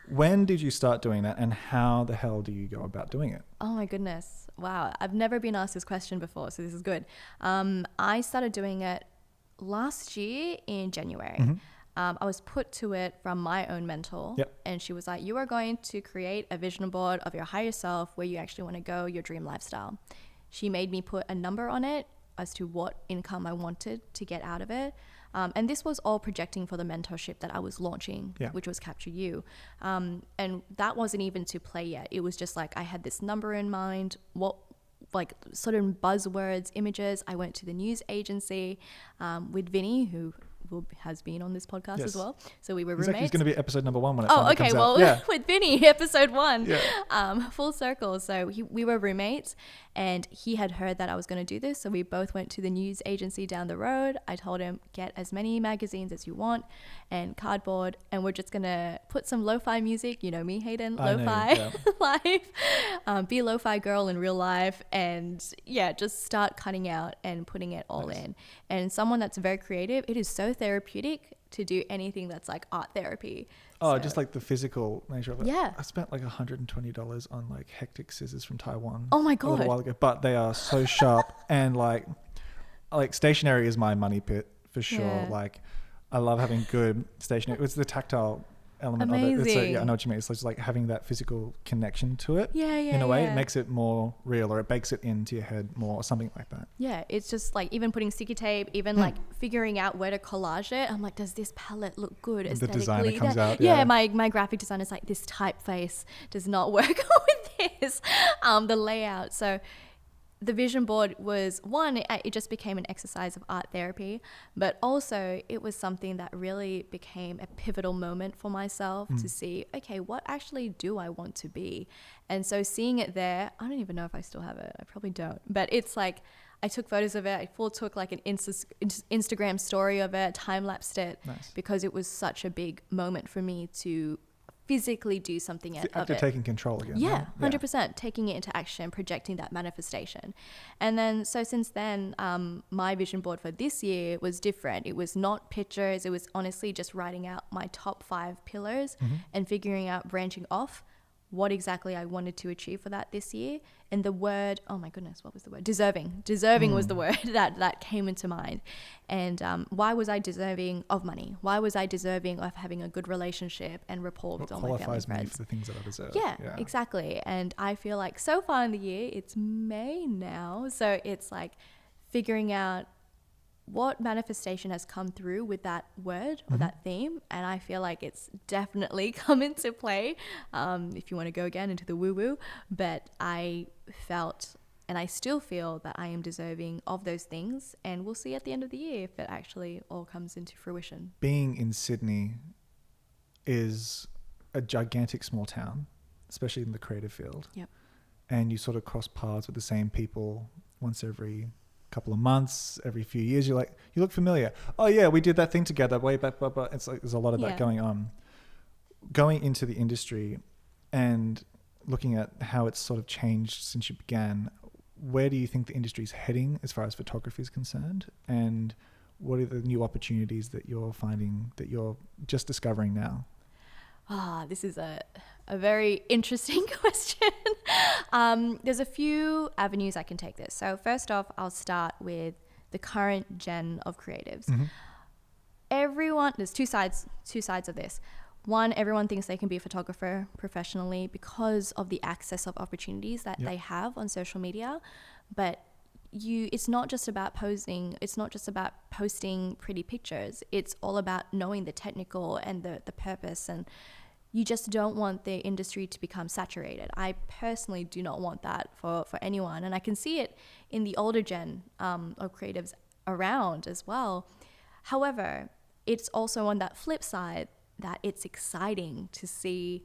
Speaker 2: When did you start doing that, and how the hell do you go about doing it?
Speaker 1: Oh my goodness. Wow. I've never been asked this question before, so this is good. I started doing it last year in January. I was put to it from my own mentor, and she was like, you are going to create a vision board of your higher self, where you actually want to go, your dream lifestyle. She made me put a number on it as to what income I wanted to get out of it. And this was all projecting for the mentorship that I was launching, which was Capture You. And that wasn't even to play yet. It was just like I had this number in mind, what like certain buzzwords, images. I went to the news agency with Vinny, who has been on this podcast as well. So we were roommates.
Speaker 2: He's going to be episode number 1 when it
Speaker 1: finally
Speaker 2: comes
Speaker 1: out.
Speaker 2: Well,
Speaker 1: with Vinny, episode 1, full circle. So we were roommates, and he had heard that I was going to do this. So we both went to the news agency down the road. I told him, get as many magazines as you want and cardboard, and we're just going to put some lo-fi music. You know me, Hayden, lo-fi life. Be a lo-fi girl in real life, and just start cutting out and putting it all in. And someone that's very creative, it is so therapeutic to do anything that's like art therapy.
Speaker 2: Just like the physical nature of it.
Speaker 1: Yeah.
Speaker 2: I spent like $120 on like hectic scissors from Taiwan.
Speaker 1: Oh my God.
Speaker 2: A little while ago, but they are so sharp and like stationery is my money pit for sure.
Speaker 1: Yeah.
Speaker 2: Like I love having good stationery. It's the tactile element of it. It's I know what you mean. It's just like having that physical connection to it. In a way, it makes it more real, or it bakes it into your head more, or something like that.
Speaker 1: Yeah, it's just like even putting sticky tape, even like figuring out where to collage it. I'm like, does this palette look good aesthetically? The designer
Speaker 2: comes out.
Speaker 1: Yeah, my graphic designer's like, this typeface does not work with this. The layout. So the vision board was it just became an exercise of art therapy, but also it was something that really became a pivotal moment for myself to see, okay, what actually do I want to be? And so seeing it there, I don't even know if I still have it. I probably don't, but it's like, I took photos of it. I took like an Instagram story of it, time-lapsed it, because it was such a big moment for me to physically do something
Speaker 2: after taking control again.
Speaker 1: Yeah, 100%, taking it into action, projecting that manifestation. And then, so since then, my vision board for this year was different. It was not pictures. It was honestly just writing out my top 5 pillars and figuring out, branching off what exactly I wanted to achieve for that this year. And the word, oh my goodness, what was the word? Deserving was the word that came into mind. And why was I deserving of money? Why was I deserving of having a good relationship and rapport with all my family friends?
Speaker 2: What qualifies me for the things that I deserve?
Speaker 1: Yeah, exactly. And I feel like so far in the year, it's May now. So it's like figuring out what manifestation has come through with that word or that theme. And I feel like it's definitely come into play, if you want to go again into the woo-woo. But I felt, and I still feel, that I am deserving of those things. And we'll see at the end of the year if it actually all comes into fruition.
Speaker 2: Being in Sydney is a gigantic small town, especially in the creative field.
Speaker 1: Yep. And
Speaker 2: you sort of cross paths with the same people once every couple of months, every few years. You're like, you look familiar. Oh yeah, we did that thing together way back. But it's like there's a lot of that going on. Going into the industry and looking at how it's sort of changed since you began, where do you think the industry is heading as far as photography is concerned? And what are the new opportunities that you're finding, that you're just discovering now?
Speaker 1: This is a very interesting question. There's a few avenues I can take this. So first off, I'll start with the current gen of creatives. Everyone, there's two sides of this. One, everyone thinks they can be a photographer professionally because of the access of opportunities that they have on social media. But it's not just about posing. It's not just about posting pretty pictures. It's all about knowing the technical and the purpose, and you just don't want the industry to become saturated. I personally do not want that for anyone. And I can see it in the older gen of creatives around as well. However, it's also on that flip side that it's exciting to see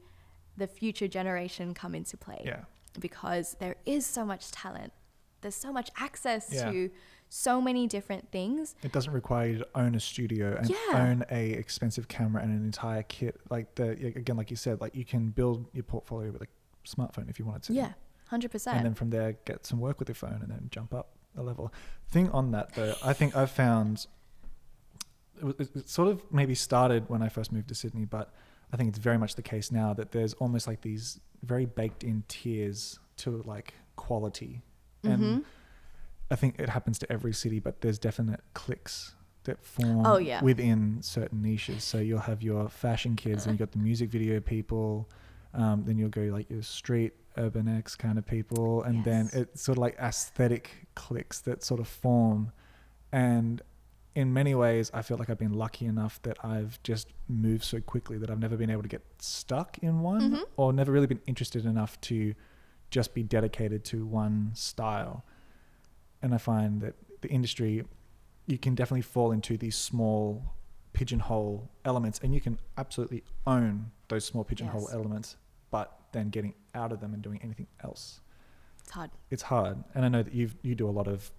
Speaker 1: the future generation come into play.
Speaker 2: Yeah.
Speaker 1: Because there is so much talent. There's so much access
Speaker 2: Yeah.
Speaker 1: to so many different things.
Speaker 2: It doesn't require you to own a studio and own a expensive camera and an entire kit. Like again, like you said, like you can build your portfolio with a smartphone if you wanted to.
Speaker 1: Yeah, 100%.
Speaker 2: And then from there, get some work with your phone and then jump up a level. Thing on that though, I think I've found it sort of maybe started when I first moved to Sydney, but I think it's very much the case now that there's almost like these very baked in tiers to like quality. And I think it happens to every city, but there's definite cliques that form within certain niches. So you'll have your fashion kids and you've got the music video people. Then you'll go like your street urban X kind of people. And then it's sort of like aesthetic cliques that sort of form. And in many ways, I feel like I've been lucky enough that I've just moved so quickly that I've never been able to get stuck in one or never really been interested enough to just be dedicated to one style. And I find that the industry, you can definitely fall into these small pigeonhole elements and you can absolutely own those small pigeonhole elements, but then getting out of them and doing anything else. It's hard. And I know that you do a lot of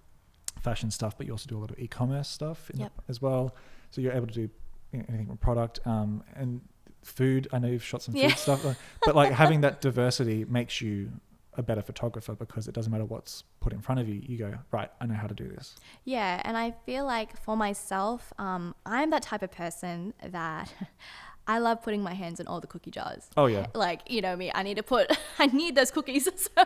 Speaker 2: fashion stuff, but you also do a lot of e-commerce stuff as well. So you're able to do anything from product and food. I know you've shot some food stuff, but like having that diversity makes you a better photographer because it doesn't matter what's put in front of you. You go, right, I know how to do this. Yeah.
Speaker 1: And I feel like for myself, I'm that type of person that I love putting my hands in all the cookie jars.
Speaker 2: Oh yeah.
Speaker 1: Like, you know me, I need those cookies. So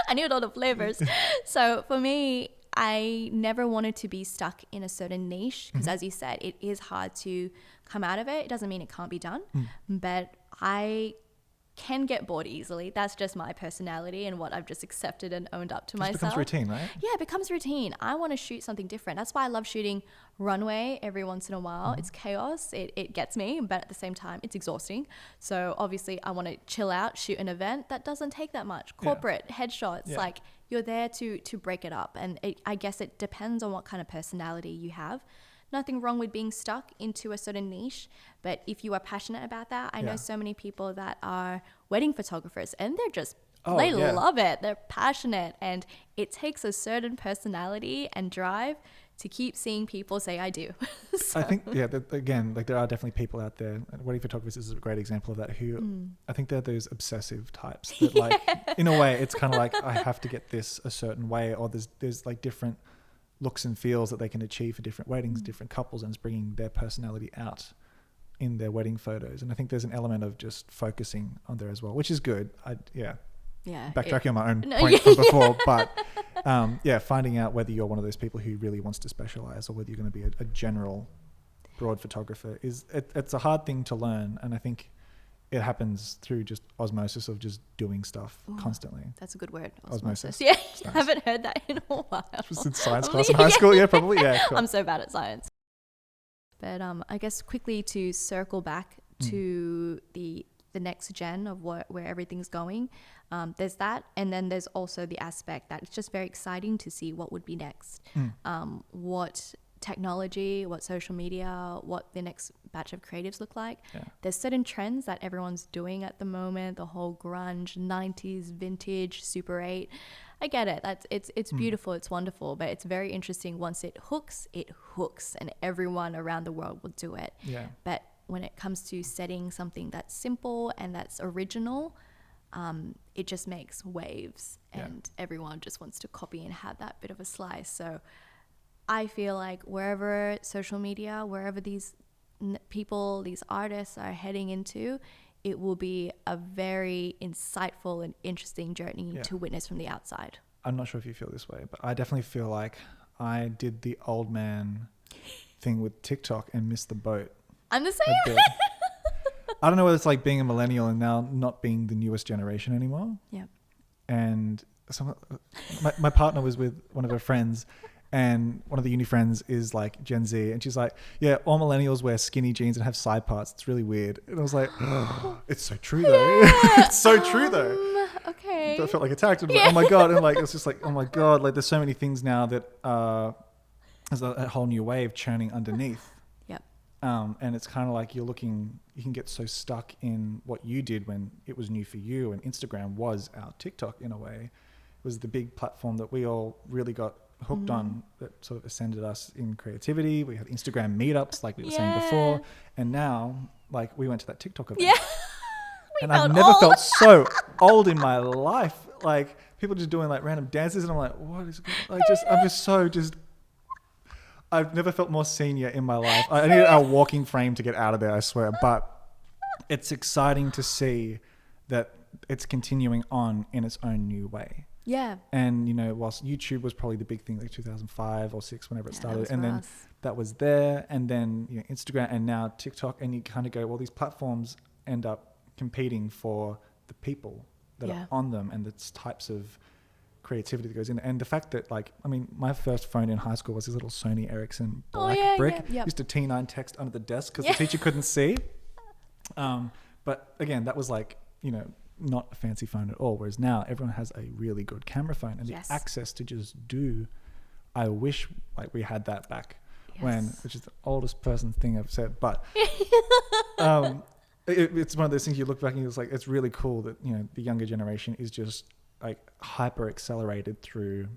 Speaker 1: I need all the flavors. So for me, I never wanted to be stuck in a certain niche because as you said, it is hard to come out of it. It doesn't mean it can't be done, but I can get bored easily. That's just my personality and what I've just accepted and owned up to myself. It becomes
Speaker 2: routine, right?
Speaker 1: Yeah, it becomes routine. I want to shoot something different. That's why I love shooting runway every once in a while. It's chaos. It gets me, but at the same time, it's exhausting. So obviously I want to chill out, shoot an event that doesn't take that much. Corporate headshots, like you're there to break it up. And I guess it depends on what kind of personality you have. Nothing wrong with being stuck into a certain niche, but if you are passionate about that, I know so many people that are wedding photographers and they're just, they love it. They're passionate and it takes a certain personality and drive to keep seeing people say, I do. So.
Speaker 2: I think, again, like there are definitely people out there, wedding photographers is a great example of that, who I think they're those obsessive types that like, in a way, it's kind of like, I have to get this a certain way, or there's like different looks and feels that they can achieve for different weddings, different couples, and it's bringing their personality out in their wedding photos. And I think there's an element of just focusing on there as well, which is good. Backtracking on my own point from before, but finding out whether you're one of those people who really wants to specialize or whether you're going to be a general broad photographer it's a hard thing to learn. And I think it happens through just osmosis of just doing stuff constantly.
Speaker 1: That's a good word.
Speaker 2: Osmosis.
Speaker 1: Yeah, I haven't heard that in a while.
Speaker 2: Was in science class in high school? Yeah, probably. Yeah, cool.
Speaker 1: I'm so bad at science. But I guess quickly to circle back to the next gen of where everything's going, there's that. And then there's also the aspect that it's just very exciting to see what would be next. What technology, what social media, what the next batch of creatives look like. There's certain trends that everyone's doing at the moment, the whole grunge, 90s, vintage, Super 8. I get it. It's beautiful, it's wonderful, but it's very interesting. Once it hooks, and everyone around the world will do it. But when it comes to setting something that's simple and that's original, it just makes waves and everyone just wants to copy and have that bit of a slice. So I feel like wherever social media, wherever these people, these artists are heading into, it will be a very insightful and interesting journey to witness from the outside. I'm not sure if you feel this way, but I definitely feel like I did the old man thing with TikTok and missed the boat. I'm the same. I don't know whether it's like being a millennial and now not being the newest generation anymore. Yeah. And my partner was with one of her friends, and one of the uni friends is like Gen Z, and she's like, yeah, all millennials wear skinny jeans and have side parts. It's really weird. And I was like, oh, it's so true though. It's so true though. Okay. I felt like attacked. And like, oh my God. And like, it's just like, oh my God. Like there's so many things now that there's a whole new wave churning underneath. Yep.
Speaker 2: And it's kind of like you can get so stuck in what you did when it was new for you, and Instagram was our TikTok in a way. It was the big platform that we all really got hooked on, that sort of ascended us in creativity. We had Instagram meetups like we were saying before, and now like we went to that TikTok event. And I've never felt so old in my life. Like people just doing like random dances, and I'm like, what is like I've never felt more senior in my life. I need a walking frame to get out of there, I swear. But it's exciting to see that it's continuing on in its own new way.
Speaker 1: Yeah.
Speaker 2: And, you know, whilst YouTube was probably the big thing, like 2005 or 6, whenever it started. And then
Speaker 1: us.
Speaker 2: that was there. And then, you know, Instagram and now TikTok. And you kind of go, well, these platforms end up competing for the people that are on them and the types of creativity that goes in. And the fact that, like, I mean, my first phone in high school was this little Sony Ericsson black brick. Used to T9 text under the desk because the teacher couldn't see. But again, that was like, you know, not a fancy phone at all. Whereas now everyone has a really good camera phone and the access to just do. I wish like we had that back when, which is the oldest person thing I've said, but it's one of those things you look back and it's like, it's really cool that, you know, the younger generation is just like hyper accelerated through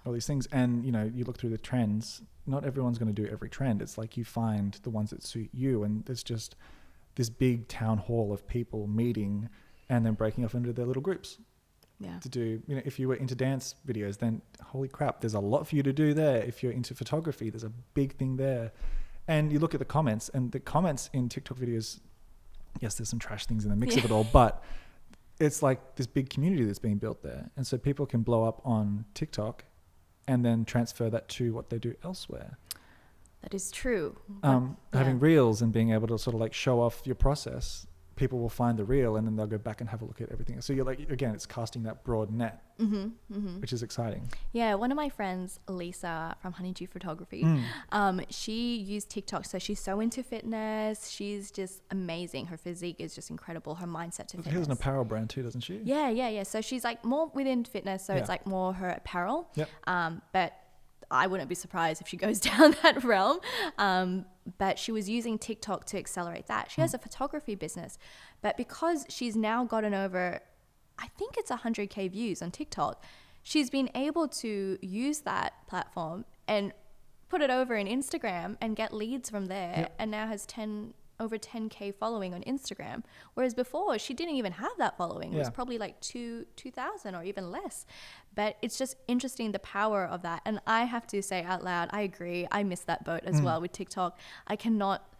Speaker 2: all these things. And, you know, you look through the trends, not everyone's going to do every trend. It's like you find the ones that suit you, and there's just this big town hall of people meeting and then breaking off into their little groups to do, you know, if you were into dance videos, then holy crap, there's a lot for you to do there. If you're into photography, there's a big thing there. And you look at the comments, and the comments in TikTok videos, yes, there's some trash things in the mix of it all, but it's like this big community that's being built there. And so people can blow up on TikTok and then transfer that to what they do elsewhere.
Speaker 1: That is true.
Speaker 2: Having reels and being able to sort of like show off your process, people will find the reel and then they'll go back and have a look at everything. So you're like, again, it's casting that broad net, which is exciting.
Speaker 1: Yeah, one of my friends, Lisa from Honeydew Photography, she used TikTok. So she's so into fitness. She's just amazing. Her physique is just incredible. Her mindset to fitness. She has
Speaker 2: an apparel brand too, doesn't she?
Speaker 1: Yeah. So she's like more within fitness. So it's like more her apparel. But I wouldn't be surprised if she goes down that realm. But she was using TikTok to accelerate that. She has a photography business, but because she's now gotten over, I think it's 100K views on TikTok, she's been able to use that platform and put it over in Instagram and get leads from there, and now has over 10K following on Instagram. Whereas before, she didn't even have that following. It was probably like 2,000 or even less. But it's just interesting, the power of that. And I have to say out loud, I agree. I miss that boat as well with TikTok. I cannot,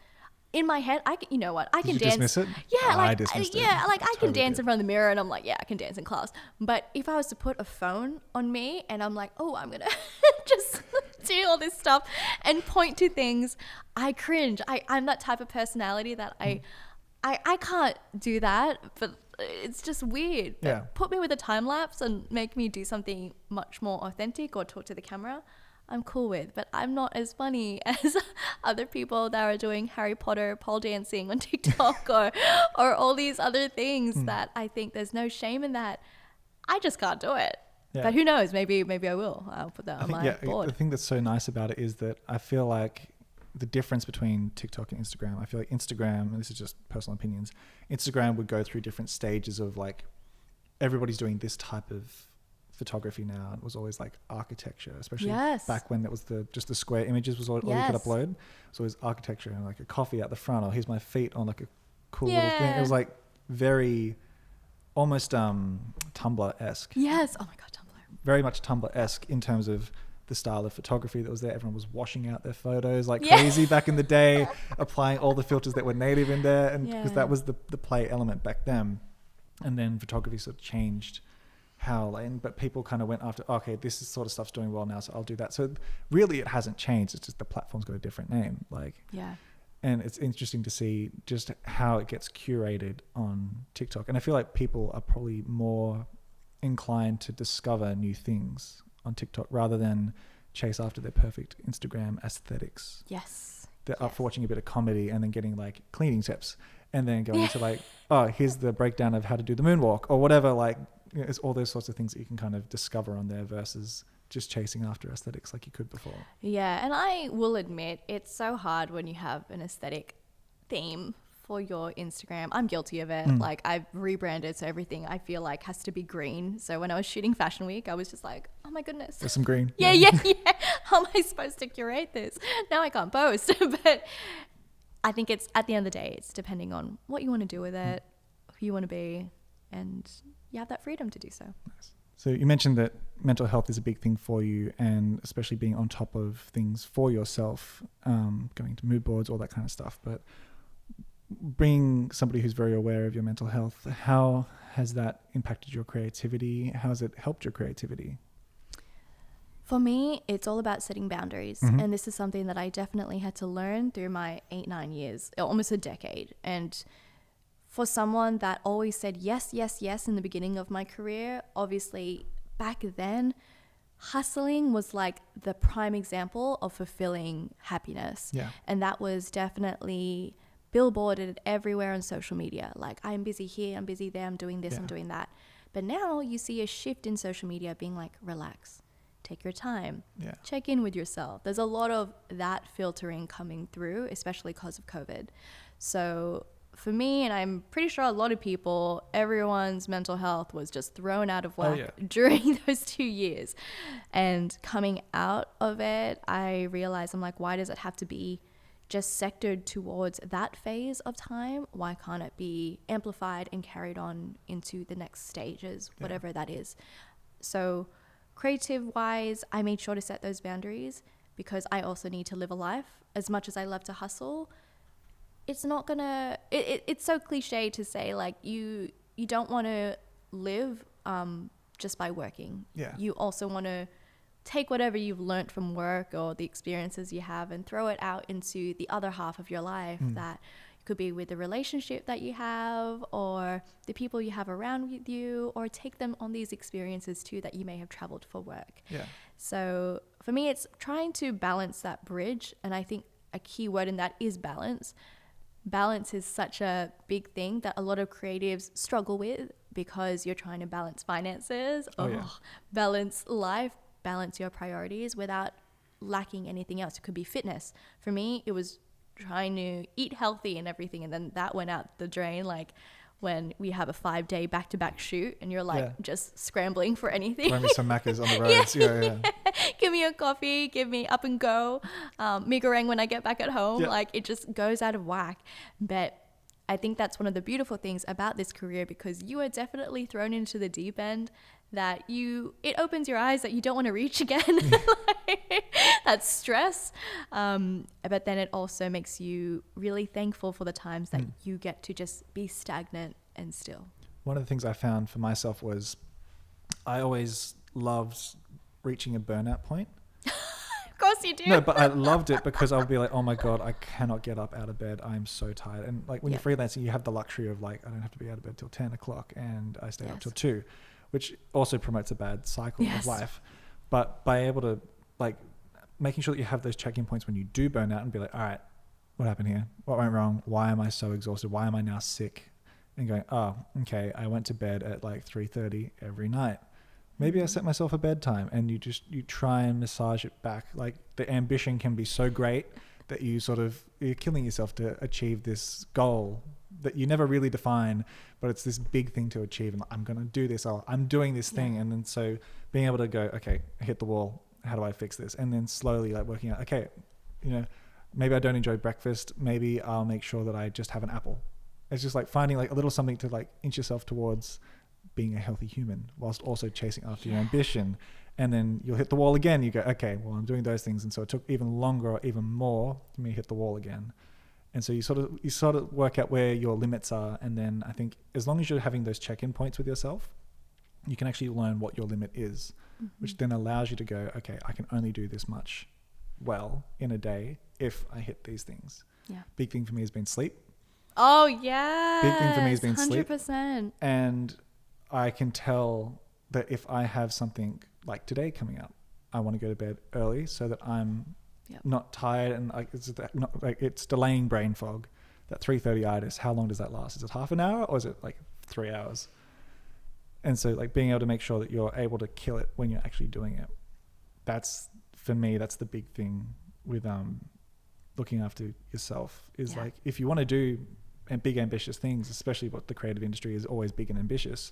Speaker 1: in my head, you know what? I can dance.
Speaker 2: Dismiss it?
Speaker 1: Yeah,
Speaker 2: I dismissed it.
Speaker 1: Yeah, like I can dance
Speaker 2: did.
Speaker 1: in front of the mirror and I'm like, yeah, I can dance in class. But if I was to put a phone on me and I'm like, oh, I'm going to just do all this stuff and point to things, I cringe. I'm that type of personality that I can't do that, but it's just weird. But put me with a time lapse and make me do something much more authentic or talk to the camera, I'm cool with. But I'm not as funny as other people that are doing Harry Potter pole dancing on TikTok or all these other things that I think there's no shame in that. I just can't do it. But who knows? Maybe I will. I'll put that on my board.
Speaker 2: The thing that's so nice about it is that I feel like the difference between TikTok and Instagram, I feel like Instagram, and this is just personal opinions, Instagram would go through different stages of like, everybody's doing this type of photography now. It was always like architecture, especially back when that was just the square images was all you could upload. So it was architecture and like a coffee out the front, or here's my feet on like a cool little thing. It was like very almost Tumblr-esque.
Speaker 1: Yes. Oh my God, Tumblr.
Speaker 2: Very much Tumblr-esque in terms of the style of photography that was there. Everyone was washing out their photos like crazy back in the day, applying all the filters that were native in there, and because that was the play element back then. And then photography sort of changed but people kind of went after, okay, this sort of stuff's doing well now, so I'll do that. So really it hasn't changed. It's just the platform's got a different name. And it's interesting to see just how it gets curated on TikTok. And I feel like people are probably more inclined to discover new things on TikTok rather than chase after their perfect Instagram aesthetics.
Speaker 1: Yes.
Speaker 2: They're up for watching a bit of comedy and then getting like cleaning tips and then going to like, oh, here's the breakdown of how to do the moonwalk or whatever. Like, you know, it's all those sorts of things that you can kind of discover on there versus just chasing after aesthetics like you could before.
Speaker 1: Yeah, and I will admit it's so hard when you have an aesthetic theme for your Instagram. I'm guilty of it. Like I've rebranded, so everything I feel like has to be green. So when I was shooting Fashion Week, I was just like, oh my goodness,
Speaker 2: There's some green.
Speaker 1: Yeah. How am I supposed to curate this? Now I can't post. But I think it's, at the end of the day, it's depending on what you want to do with it, who you want to be, and you have that freedom to do so.
Speaker 2: Nice. So you mentioned that mental health is a big thing for you, and especially being on top of things for yourself, going to mood boards, all that kind of stuff. But being somebody who's very aware of your mental health, how has that impacted your creativity? How has it helped your creativity?
Speaker 1: For me, it's all about setting boundaries. And this is something that I definitely had to learn through my 8-9 years, almost a decade. And for someone that always said yes, yes, yes in the beginning of my career, obviously back then, hustling was like the prime example of fulfilling happiness.
Speaker 2: Yeah.
Speaker 1: And that was definitely billboarded everywhere on social media. Like, I'm busy here, I'm busy there, I'm doing this, I'm doing that. But now you see a shift in social media being like, relax, take your time, check in with yourself. There's a lot of that filtering coming through, especially because of COVID. So for me, and I'm pretty sure a lot of people, everyone's mental health was just thrown out of whack during those 2 years. And coming out of it, I realized, I'm like, why does it have to be just sectored towards that phase of time? Why can't it be amplified and carried on into the next stages, whatever that is? So creative wise, I made sure to set those boundaries because I also need to live a life. As much as I love to hustle, it's not gonna, it's so cliche to say, like, you don't want to live just by working. You also want to take whatever you've learned from work or the experiences you have and throw it out into the other half of your life. That could be with the relationship that you have or the people you have around with you, or take them on these experiences too that you may have traveled for work. So for me, it's trying to balance that bridge. And I think a key word in that is balance. Balance is such a big thing that a lot of creatives struggle with, because you're trying to balance finances, balance life, balance your priorities without lacking anything else. It could be fitness. For me, it was trying to eat healthy and everything, and then that went out the drain, like when we have a 5-day back-to-back shoot and you're like just scrambling for anything.
Speaker 2: Bring me some Maccas on the roads.
Speaker 1: Give me a coffee, give me up and go, mee goreng when I get back at home. Like, it just goes out of whack. But I think that's one of the beautiful things about this career, because you are definitely thrown into the deep end, that it opens your eyes that you don't want to reach again. That's stress. But then it also makes you really thankful for the times that you get to just be stagnant and still.
Speaker 2: One of the things I found for myself was I always loved reaching a burnout point.
Speaker 1: Of course you do.
Speaker 2: No, but I loved it because I would be like, oh my God, I cannot get up out of bed. I'm so tired. And like when you're freelancing, you have the luxury of like, I don't have to be out of bed till 10 o'clock and I stay up till 2, which also promotes a bad cycle of life. But by able to like making sure that you have those check-in points when you do burn out and be like, all right, what happened here? What went wrong? Why am I so exhausted? Why am I now sick? And going, oh, okay, I went to bed at like 3:30 every night. Maybe I set myself a bedtime, and you try and massage it back. Like the ambition can be so great that you're killing yourself to achieve this goal that you never really define, but it's this big thing to achieve. And I'm going to do this. I'm doing this thing. And then so being able to go, okay, I hit the wall. How do I fix this? And then slowly like working out, okay, maybe I don't enjoy breakfast. Maybe I'll make sure that I just have an apple. It's just like finding like a little something to like inch yourself towards being a healthy human whilst also chasing after your ambition. And then you'll hit the wall again. You go, okay, well, I'm doing those things. And so it took even longer or even more for me to hit the wall again. And so you sort of work out where your limits are. And then I think as long as you're having those check-in points with yourself, you can actually learn what your limit is, which then allows you to go, okay, I can only do this much well in a day if I hit these things. Big thing for me has been sleep.
Speaker 1: Oh, yeah.
Speaker 2: Big thing for me has been
Speaker 1: 100%.
Speaker 2: sleep. And I can tell that if I have something like today coming up, I want to go to bed early so that I'm not tired and it's delaying brain fog. That 3:30itis, how long does that last? Is it half an hour or is it like 3 hours? And so like being able to make sure that you're able to kill it when you're actually doing it. That's, for me, that's the big thing with the looking after yourself is
Speaker 1: Yeah.
Speaker 2: like, if you want to do big ambitious things, especially what the creative industry is always big and ambitious,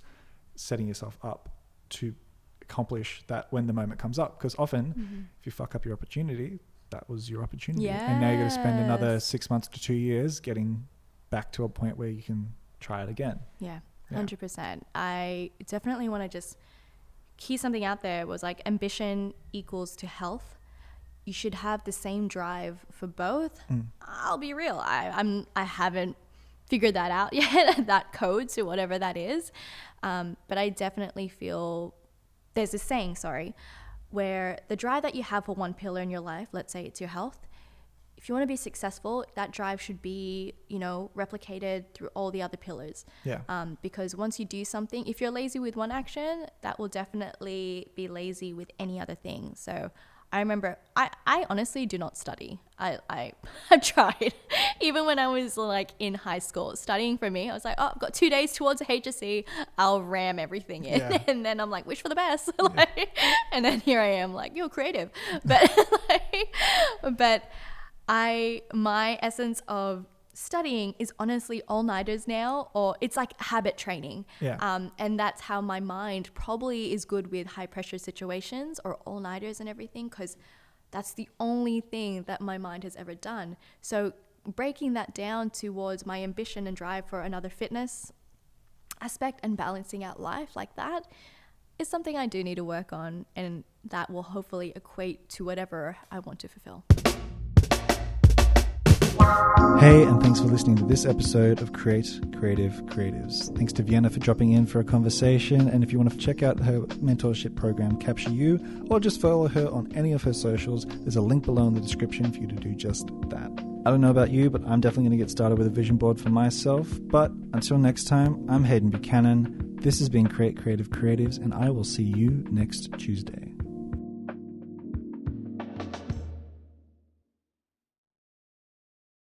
Speaker 2: setting yourself up to accomplish that when the moment comes up. Because often if you fuck up your opportunity, that was your opportunity. And now you got to spend another 6 months to 2 years getting back to a point where you can try it again.
Speaker 1: Yeah, 100%. I definitely want to just key something out there. Was like, ambition equals to health. You should have the same drive for both. I'll be real. I haven't figured that out yet, that code to whatever that is. But I definitely feel there's a saying, where the drive that you have for one pillar in your life, let's say it's your health, if you want to be successful, that drive should be, replicated through all the other pillars.
Speaker 2: Yeah.
Speaker 1: Because once you do something, if you're lazy with one action, that will definitely be lazy with any other thing. So I remember, I honestly do not study. I tried. Even when I was like in high school, studying for me, I was like, oh, I've got 2 days towards a HSC. I'll ram everything in.
Speaker 2: Yeah.
Speaker 1: And then I'm like, wish for the best. And then here I am like, you're creative. But my essence of studying is honestly all-nighters now, or it's like habit training.
Speaker 2: Yeah.
Speaker 1: And that's how my mind probably is good with high pressure situations or all-nighters and everything, because that's the only thing that my mind has ever done. So breaking that down towards my ambition and drive for another fitness aspect and balancing out life like that is something I do need to work on, and that will hopefully equate to whatever I want to fulfill.
Speaker 2: Hey, and thanks for listening to this episode of Create Creative Creatives. Thanks to Vienna for dropping in for a conversation. And if you want to check out her mentorship program, Capture You, or just follow her on any of her socials, there's a link below in the description for you to do just that. I don't know about you, but I'm definitely going to get started with a vision board for myself. But until next time, I'm Hayden Buchanan. This has been Create Creative Creatives, and I will see you next Tuesday.